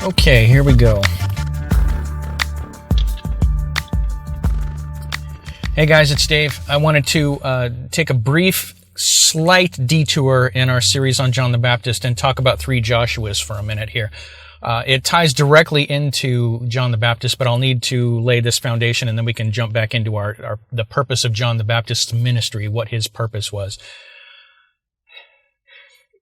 Okay, here we go. Hey guys, it's Dave. I wanted to take a brief, slight detour in our series on John the Baptist and talk about three Joshuas for a minute here. It ties directly into John the Baptist, but I'll need to lay this foundation and then we can jump back into the purpose of John the Baptist's ministry, what his purpose was.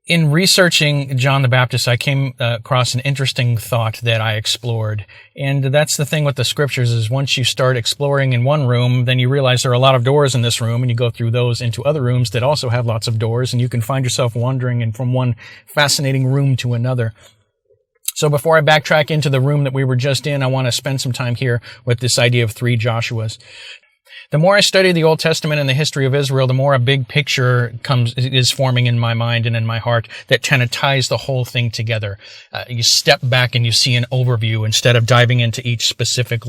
In researching John the Baptist, I came across an interesting thought that I explored. And that's the thing with the scriptures is once you start exploring in one room, then you realize there are a lot of doors in this room, and you go through those into other rooms that also have lots of doors, and you can find yourself wandering from one fascinating room to another. So before I backtrack into the room that we were just in, I want to spend some time here with this idea of three Joshuas. The more I study the Old Testament and the history of Israel, the more a big picture is forming in my mind and in my heart that kind of ties the whole thing together. You step back and you see an overview instead of diving into each specific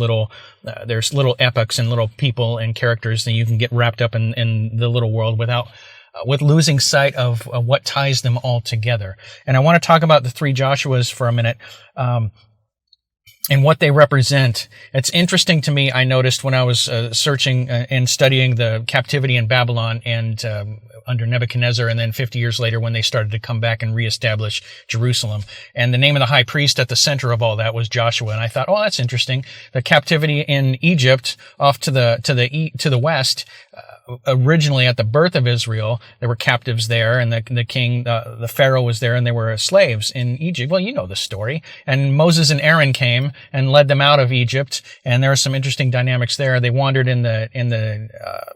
there's little epochs and little people and characters that you can get wrapped up in the little world with losing sight of what ties them all together. And I want to talk about the three Joshuas for a minute. And what they represent. It's interesting to me, I noticed when I was searching and studying the captivity in Babylon and under Nebuchadnezzar, and then 50 years later when they started to come back and reestablish Jerusalem. And the name of the high priest at the center of all that was Joshua. And I thought, oh, that's interesting. The captivity in Egypt off to the west, originally at the birth of Israel, there were captives there, and the king, the Pharaoh was there, and they were slaves in Egypt. Well, you know the story. And Moses and Aaron came and led them out of Egypt, and there are some interesting dynamics there. They wandered in the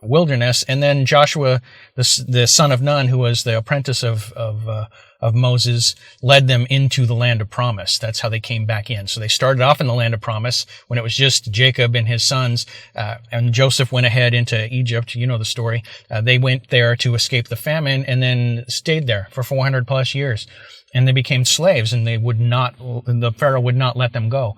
wilderness, and then Joshua, the son of Nun, who was the apprentice of Moses, led them into the land of promise. That's how they came back in. So they started off in the land of promise when it was just Jacob and his sons, and Joseph went ahead into Egypt. You know the story. They went there to escape the famine and then stayed there for 400 plus years. And they became slaves, and the Pharaoh would not let them go.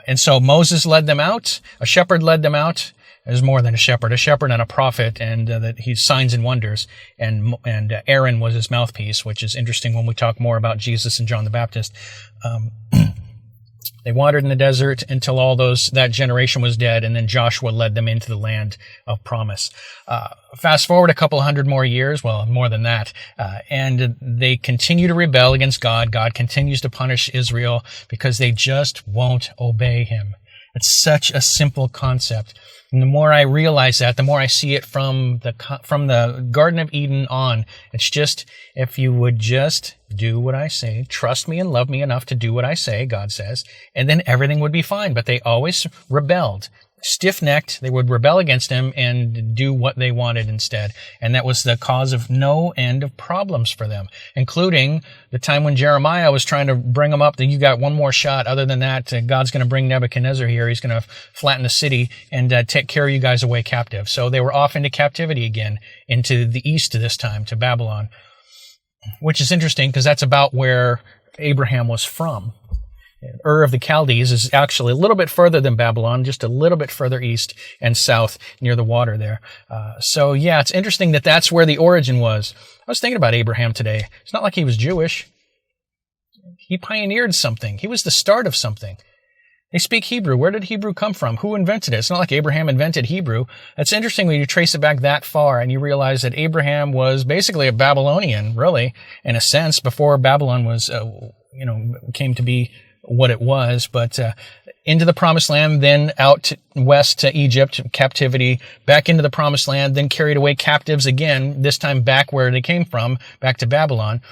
And so Moses led them out. A shepherd led them out. There's more than a shepherd and a prophet, and that he's signs and wonders. And Aaron was his mouthpiece, which is interesting when we talk more about Jesus and John the Baptist. They wandered in the desert until that generation was dead, and then Joshua led them into the land of promise. Fast forward a couple hundred more years, well, more than that, and they continue to rebel against God. God continues to punish Israel because they just won't obey him. It's such a simple concept. And the more I realize that, the more I see it from the Garden of Eden on. It's just, if you would just do what I say, trust me and love me enough to do what I say, God says, and then everything would be fine. But they always rebelled. Stiff-necked, they would rebel against him and do what they wanted instead. And that was the cause of no end of problems for them, including the time when Jeremiah was trying to bring them up, that you got one more shot. Other than that, God's going to bring Nebuchadnezzar here. He's going to flatten the city and take care of you guys away captive. So they were off into captivity again, into the east this time, to Babylon, which is interesting because that's about where Abraham was from. Ur of the Chaldees is actually a little bit further than Babylon, just a little bit further east and south near the water there. So yeah, it's interesting that that's where the origin was. I was thinking about Abraham today. It's not like he was Jewish. He pioneered something. He was the start of something. They speak Hebrew. Where did Hebrew come from? Who invented it? It's not like Abraham invented Hebrew. It's interesting when you trace it back that far and you realize that Abraham was basically a Babylonian, really, in a sense, before Babylon was, came to be what it was, but into the promised land, then out west to Egypt, captivity, back into the promised land, then carried away captives again, this time back where they came from, back to Babylon.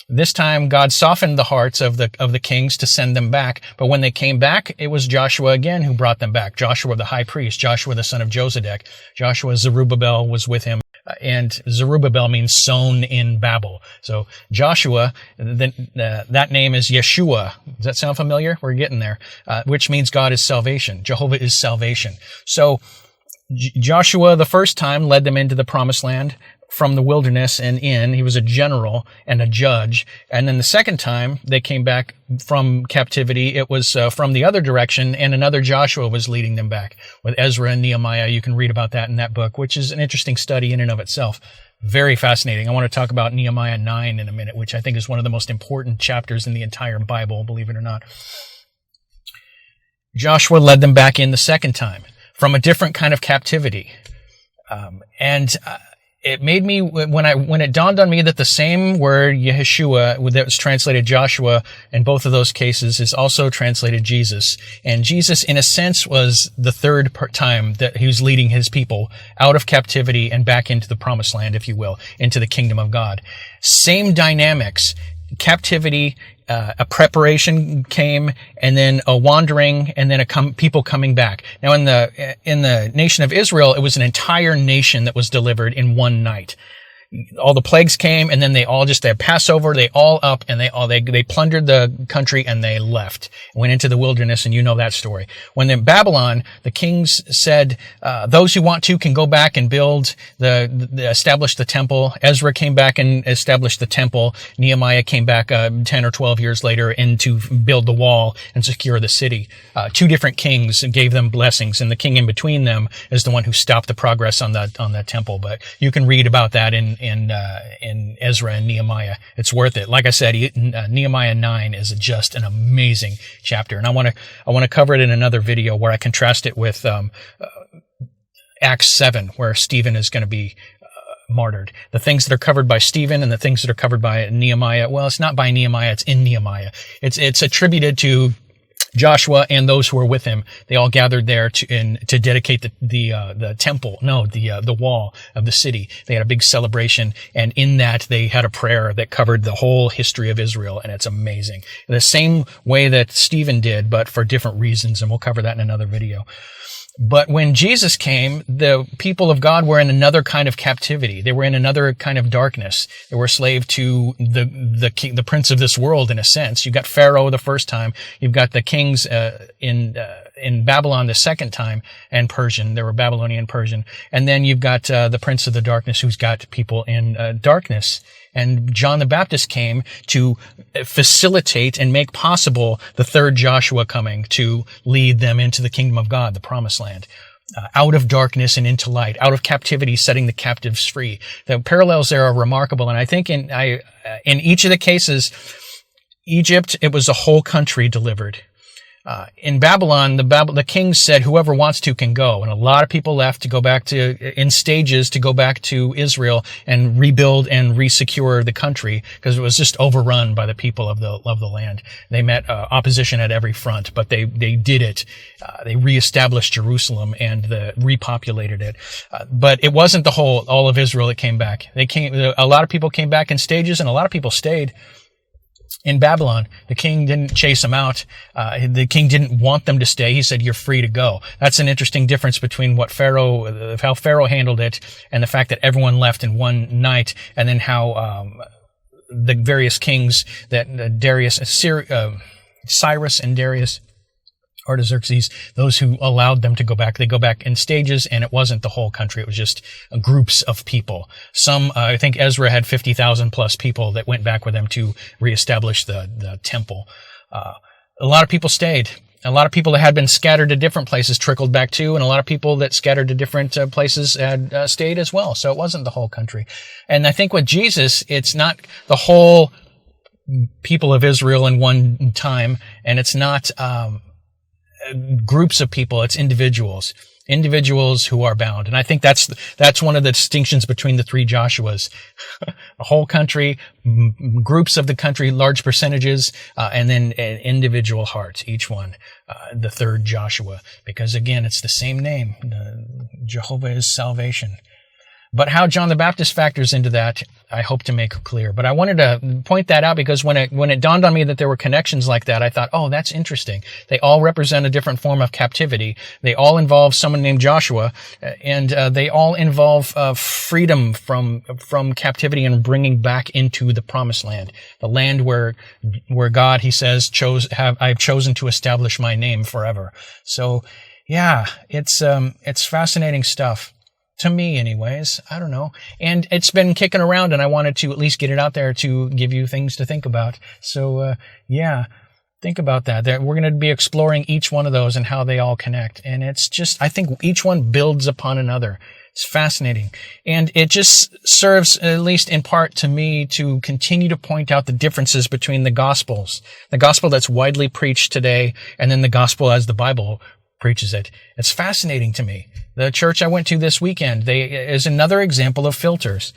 This time God softened the hearts of the kings to send them back, but when they came back, it was Joshua again who brought them back. Joshua the high priest, Joshua the son of Josedek, Joshua Zerubbabel was with him. And Zerubbabel means sown in Babel. So Joshua, that name is Yeshua. Does that sound familiar? We're getting there. Which means God is salvation. Jehovah is salvation. So Joshua the first time led them into the promised land from the wilderness and in. He was a general and a judge. And then the second time they came back from captivity, it was from the other direction, and another Joshua was leading them back with Ezra and Nehemiah. You can read about that in that book, which is an interesting study in and of itself. Very fascinating. I want to talk about Nehemiah 9 in a minute, which I think is one of the most important chapters in the entire Bible, believe it or not. Joshua led them back in the second time from a different kind of captivity. And it made me, when it dawned on me that the same word Yeshua that was translated Joshua in both of those cases is also translated Jesus. And Jesus, in a sense, was the third time that he was leading his people out of captivity and back into the promised land, if you will, into the kingdom of God. Same dynamics. Captivity, a preparation came, and then a wandering, and then people coming back. Now, in the nation of Israel, it was an entire nation that was delivered in one night. All the plagues came, and then they had Passover, they all up, and they plundered the country, and they left, went into the wilderness, and you know that story. When in Babylon, the kings said, those who want to can go back and build establish the temple. Ezra came back and established the temple. Nehemiah came back 10 or 12 years later to build the wall and secure the city. Two different kings gave them blessings, and the king in between them is the one who stopped the progress on that temple. But you can read about that in Ezra and Nehemiah. It's worth it. Like I said, Nehemiah 9 is just an amazing chapter, and I want to cover it in another video where I contrast it with Acts 7, where Stephen is going to be martyred. The things that are covered by Stephen and the things that are covered by Nehemiah. Well, it's not by Nehemiah; it's in Nehemiah. It's attributed to Joshua and those who were with him. They all gathered there to dedicate the temple, the wall of the city. They had a big celebration, and in that they had a prayer that covered the whole history of Israel, and it's amazing. The same way that Stephen did, but for different reasons, and we'll cover that in another video. But when Jesus came, the people of God were in another kind of captivity. They were in another kind of darkness. They were slave to the prince of this world, in a sense. You've got Pharaoh the first time. You've got the kings in Babylon the second time, and Persian. There were Babylonian and Persian. And then you've got the prince of the darkness, who's got people in darkness. And John the Baptist came to facilitate and make possible the third Joshua coming to lead them into the kingdom of God, the promised land, out of darkness and into light, out of captivity, setting the captives free. The parallels there are remarkable. And I think in each of the cases, Egypt, it was a whole country delivered. In Babylon, the king said, whoever wants to can go. And a lot of people left to go back in stages to go back to Israel and rebuild and resecure the country, because it was just overrun by the people of the land. They met opposition at every front, but they did it. They reestablished Jerusalem and repopulated it. But it wasn't all of Israel that came back. A lot of people came back in stages, and a lot of people stayed. In Babylon, the king didn't chase them out. The king didn't want them to stay. He said, you're free to go. That's an interesting difference between how Pharaoh handled it and the fact that everyone left in one night, and then how the various kings that Cyrus and Darius, Artaxerxes, those who allowed them to go back, they go back in stages, and it wasn't the whole country. It was just groups of people. I think Ezra had 50,000 plus people that went back with them to reestablish the temple. A lot of people stayed. A lot of people that had been scattered to different places trickled back too, and a lot of people that scattered to different places had stayed as well. So it wasn't the whole country. And I think with Jesus, it's not the whole people of Israel in one time, and it's not groups of people, it's individuals who are bound. And I think that's one of the distinctions between the three Joshuas. A whole country, groups of the country, large percentages, and then individual hearts, each one, the third Joshua, because again, it's the same name. Jehovah is salvation. But how John the Baptist factors into that, I hope to make clear. But I wanted to point that out because when it dawned on me that there were connections like that, I thought, oh, that's interesting. They all represent a different form of captivity. They all involve someone named Joshua, and they all involve freedom from captivity and bringing back into the promised land, the land where God, he says, I've chosen to establish my name forever. So, yeah, it's fascinating stuff. To me, anyways. I don't know. And it's been kicking around, and I wanted to at least get it out there to give you things to think about. So, yeah, think about that. We're going to be exploring each one of those and how they all connect. And it's just, I think each one builds upon another. It's fascinating. And it just serves, at least in part to me, to continue to point out the differences between the Gospels. The Gospel that's widely preached today, and then the Gospel as the Bible preaches it. It's fascinating to me. The church I went to this weekend, is another example of filters.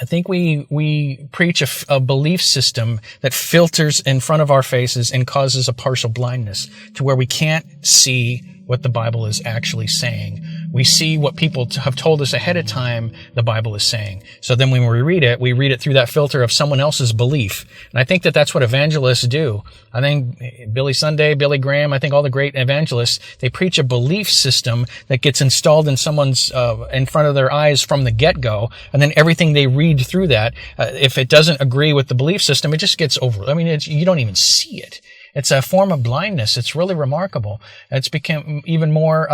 I think we preach a belief system that filters in front of our faces and causes a partial blindness to where we can't see what the Bible is actually saying. We see what people have told us ahead of time the Bible is saying. So then when we read it through that filter of someone else's belief. And I think that that's what evangelists do. I think Billy Sunday, Billy Graham, I think all the great evangelists, they preach a belief system that gets installed in someone's, in front of their eyes from the get-go. And then everything they read through that, if it doesn't agree with the belief system, it just gets over. I mean, you don't even see it. It's a form of blindness. It's really remarkable. It's become even more,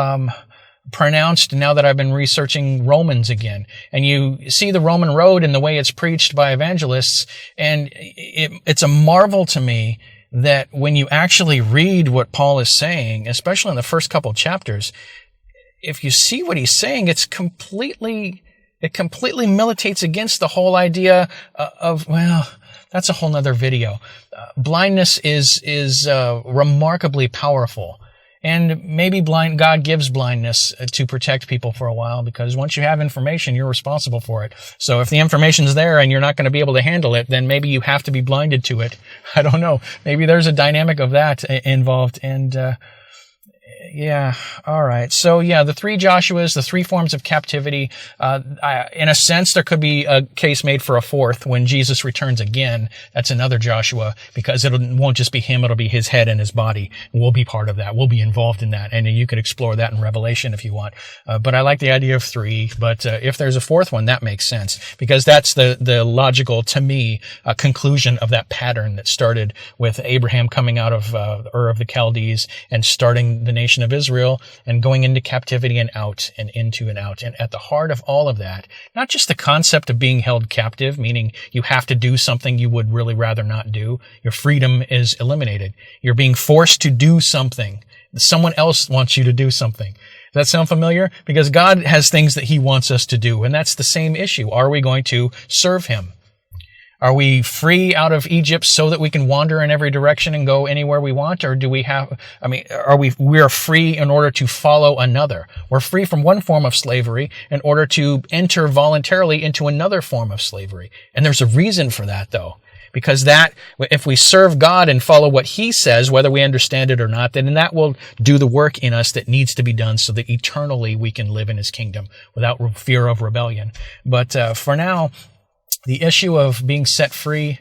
pronounced now that I've been researching Romans again. And you see the Roman road and the way it's preached by evangelists, and it's a marvel to me that when you actually read what Paul is saying, especially in the first couple chapters, if you see what he's saying, it completely militates against the whole idea of, well, that's a whole nother video. Blindness is remarkably powerful. And maybe God gives blindness to protect people for a while, because once you have information, you're responsible for it. So if the information's there and you're not going to be able to handle it, then maybe you have to be blinded to it. I don't know. Maybe there's a dynamic of that involved. And, yeah. All right. So yeah, the three Joshuas, the three forms of captivity. In a sense, there could be a case made for a fourth when Jesus returns again. That's another Joshua, because it won't just be him. It'll be his head and his body. We'll be part of that. We'll be involved in that. And you could explore that in Revelation if you want. But I like the idea of three. But if there's a fourth one, that makes sense, because that's the logical, to me, conclusion of that pattern that started with Abraham coming out of Ur of the Chaldees and starting the nation of Israel and going into captivity and out and into and out. And at the heart of all of that, not just the concept of being held captive, meaning you have to do something you would really rather not do. Your freedom is eliminated. You're being forced to do something. Someone else wants you to do something. Does that sound familiar? Because God has things that he wants us to do, and that's the same issue. Are we going to serve him? Are we free out of Egypt so that we can wander in every direction and go anywhere we want? Or do we have, we are free in order to follow another. We're free from one form of slavery in order to enter voluntarily into another form of slavery. And there's a reason for that, though. Because that, if we serve God and follow what he says, whether we understand it or not, then that will do the work in us that needs to be done so that eternally we can live in his kingdom without fear of rebellion. But for now, the issue of being set free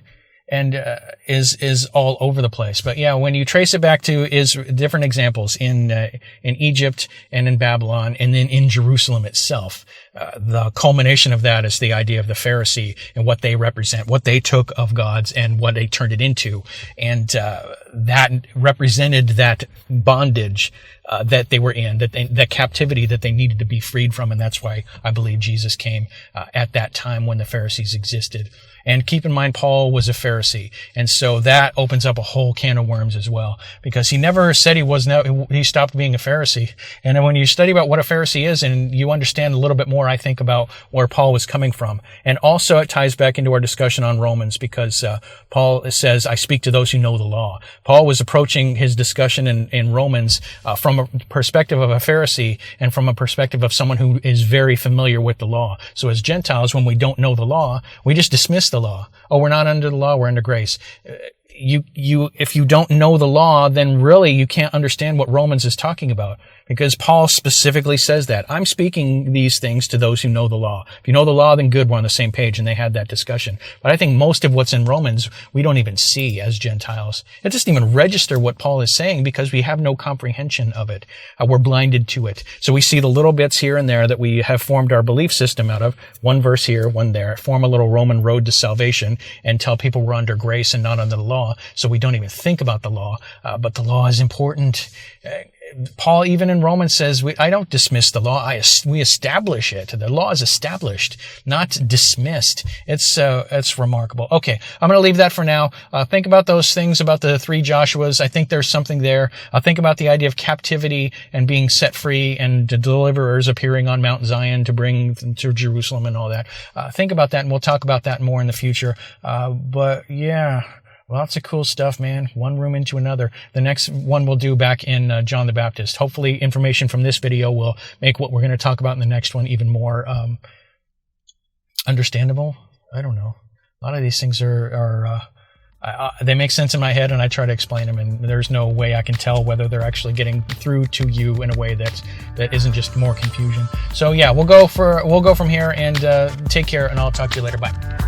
and is all over the place. But yeah, when you trace it back to different examples in Egypt and in Babylon and then in Jerusalem itself, the culmination of that is the idea of the Pharisee and what they represent, what they took of God's and what they turned it into. And that represented that bondage that they were in, that captivity that they needed to be freed from. And that's why I believe Jesus came at that time when the Pharisees existed. And keep in mind, Paul was a Pharisee. And so that opens up a whole can of worms as well, because he never said he stopped being a Pharisee. And when you study about what a Pharisee is and you understand a little bit more, I think, about where Paul was coming from. And also it ties back into our discussion on Romans, because Paul says, I speak to those who know the law. Paul was approaching his discussion in Romans from a perspective of a Pharisee and from a perspective of someone who is very familiar with the law. So as Gentiles, when we don't know the law, we just dismiss the law. Oh, we're not under the law, we're under grace. If you don't know the law, then really you can't understand what Romans is talking about, because Paul specifically says that. I'm speaking these things to those who know the law. If you know the law, then good, we're on the same page, and they had that discussion. But I think most of what's in Romans, we don't even see as Gentiles. It doesn't even register what Paul is saying because we have no comprehension of it. We're blinded to it. So we see the little bits here and there that we have formed our belief system out of. One verse here, one there. Form a little Roman road to salvation and tell people we're under grace and not under the law. So we don't even think about the law. But the law is important. Paul, even in Romans, says, I don't dismiss the law. We establish it. The law is established, not dismissed. It's remarkable. Okay, I'm going to leave that for now. Think about those things about the 3 Joshuas. I think there's something there. Think about the idea of captivity and being set free and the deliverers appearing on Mount Zion to bring to Jerusalem and all that. Think about that, and we'll talk about that more in the future. But yeah, lots of cool stuff, man. One room into another. The next one we'll do back in John the Baptist. Hopefully information from this video will make what we're going to talk about in the next one even more understandable. I don't know. A lot of these things they make sense in my head, and I try to explain them, and there's no way I can tell whether they're actually getting through to you in a way that isn't just more confusion. So yeah, we'll go from here, and take care, and I'll talk to you later. Bye.